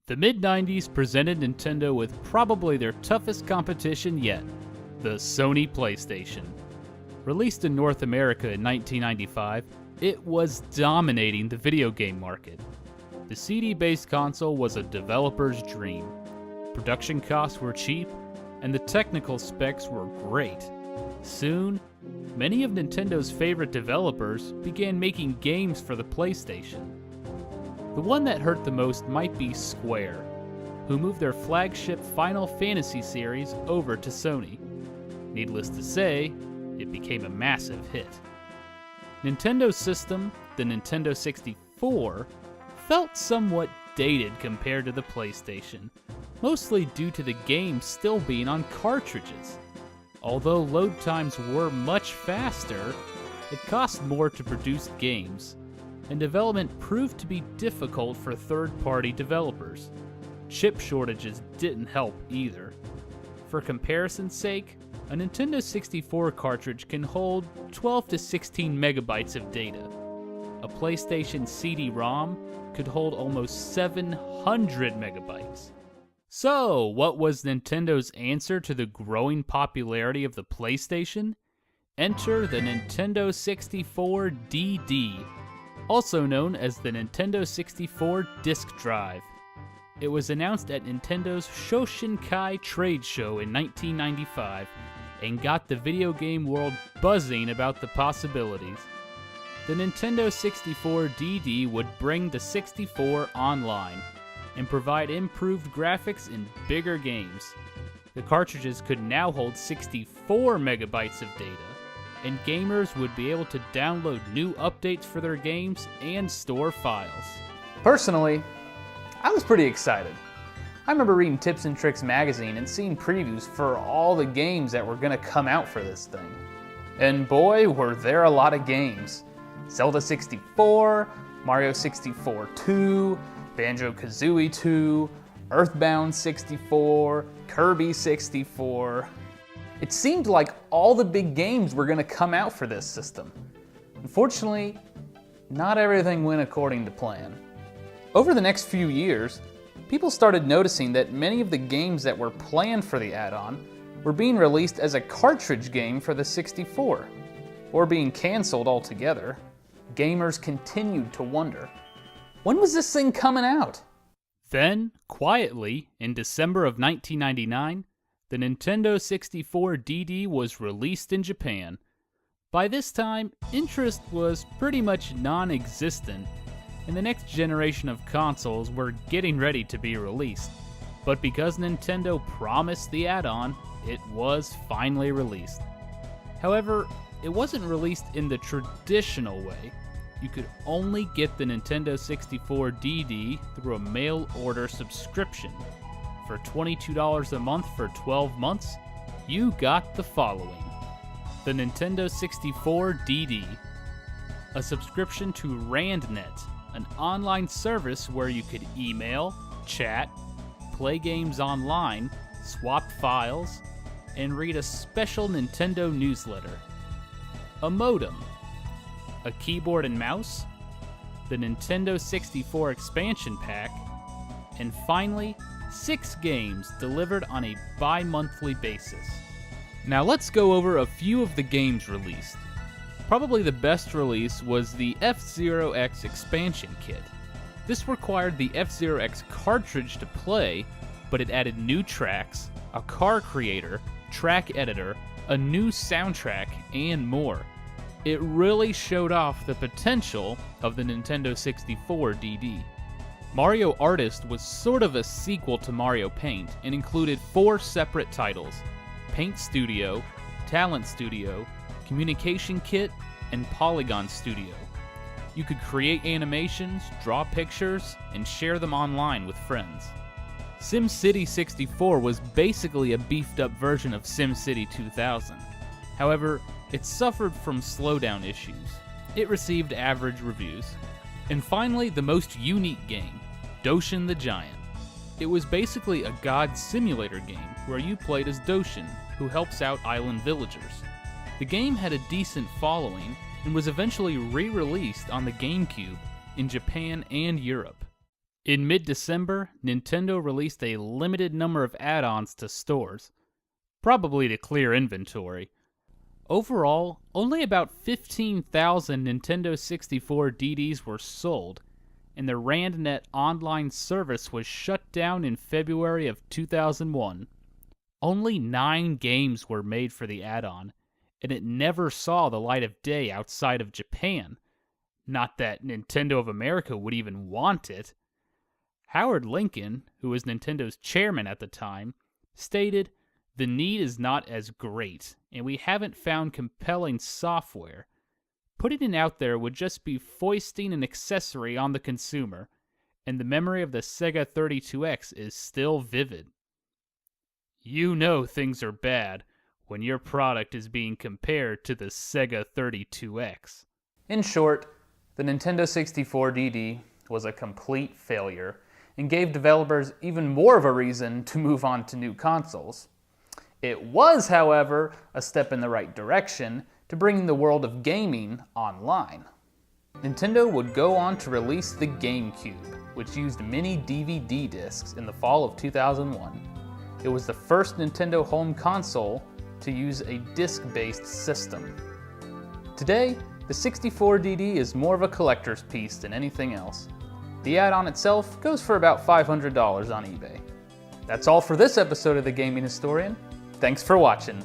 The mid-90s presented Nintendo with probably their toughest competition yet, the Sony PlayStation. Released in North America in 1995, it was dominating the video game market. The CD-based console was a developer's dream. Production costs were cheap, and the technical specs were great. Soon, many of Nintendo's favorite developers began making games for the PlayStation. The one that hurt the most might be Square, who moved their flagship Final Fantasy series over to Sony. Needless to say, it became a massive hit. Nintendo's system, the Nintendo 64, felt somewhat dated compared to the PlayStation, mostly due to the games still being on cartridges. Although load times were much faster, it cost more to produce games, and development proved to be difficult for third-party developers. Chip shortages didn't help either. For comparison's sake, a Nintendo 64 cartridge can hold 12 to 16 megabytes of data. A PlayStation CD-ROM could hold almost 700 megabytes. So, what was Nintendo's answer to the growing popularity of the PlayStation? Enter the Nintendo 64 DD, also known as the Nintendo 64 Disk Drive. It was announced at Nintendo's Shoshinkai trade show in 1995 and got the video game world buzzing about the possibilities. The Nintendo 64 DD would bring the 64 online and provide improved graphics and bigger games. The cartridges could now hold 64 megabytes of data, and gamers would be able to download new updates for their games and store files. Personally, I was pretty excited. I remember reading Tips and Tricks magazine and seeing previews for all the games that were gonna come out for this thing. And boy, were there a lot of games. Zelda 64, Mario 64 2, Banjo-Kazooie 2, Earthbound 64, Kirby 64. It seemed like all the big games were gonna come out for this system. Unfortunately, not everything went according to plan. Over the next few years, people started noticing that many of the games that were planned for the add-on were being released as a cartridge game for the 64, or being canceled altogether. Gamers continued to wonder, when was this thing coming out? Then, quietly, in December of 1999, the Nintendo 64 DD was released in Japan. By this time, interest was pretty much non-existent, and the next generation of consoles were getting ready to be released. But because Nintendo promised the add-on, it was finally released. However, it wasn't released in the traditional way. You could only get the Nintendo 64 DD through a mail order subscription. For $22 a month for 12 months, you got the following. The Nintendo 64 DD, a subscription to RandNet, an online service where you could email, chat, play games online, swap files, and read a special Nintendo newsletter. A modem, a keyboard and mouse, the Nintendo 64 expansion pack, and finally, 6 games delivered on a bi-monthly basis. Now let's go over a few of the games released. Probably the best release was the F-Zero X expansion kit. This required the F-Zero X cartridge to play, but it added new tracks, a car creator, track editor, a new soundtrack, and more. It really showed off the potential of the Nintendo 64 DD. Mario Artist was sort of a sequel to Mario Paint and included 4 separate titles: Paint Studio, Talent Studio, Communication Kit, and Polygon Studio. You could create animations, draw pictures, and share them online with friends. SimCity 64 was basically a beefed up version of SimCity 2000. However, it suffered from slowdown issues. It received average reviews. And finally, the most unique game, Doshin the Giant. It was basically a god simulator game where you played as Doshin, who helps out island villagers. The game had a decent following and was eventually re-released on the GameCube in Japan and Europe. In mid-December, Nintendo released a limited number of add-ons to stores, probably to clear inventory. Overall, only about 15,000 Nintendo 64 DDs were sold, and the RandNet online service was shut down in February of 2001. Only 9 games were made for the add-on, and it never saw the light of day outside of Japan. Not that Nintendo of America would even want it. Howard Lincoln, who was Nintendo's chairman at the time, stated, "The need is not as great, and we haven't found compelling software. Putting it out there would just be foisting an accessory on the consumer, and the memory of the Sega 32X is still vivid." You know things are bad when your product is being compared to the Sega 32X. In short, the Nintendo 64 DD was a complete failure and gave developers even more of a reason to move on to new consoles. It was, however, a step in the right direction to bring the world of gaming online. Nintendo would go on to release the GameCube, which used mini DVD discs in the fall of 2001. It was the first Nintendo home console to use a disc-based system. Today, the 64 DD is more of a collector's piece than anything else. The add-on itself goes for about $500 on eBay. That's all for this episode of The Gaming Historian. Thanks for watching.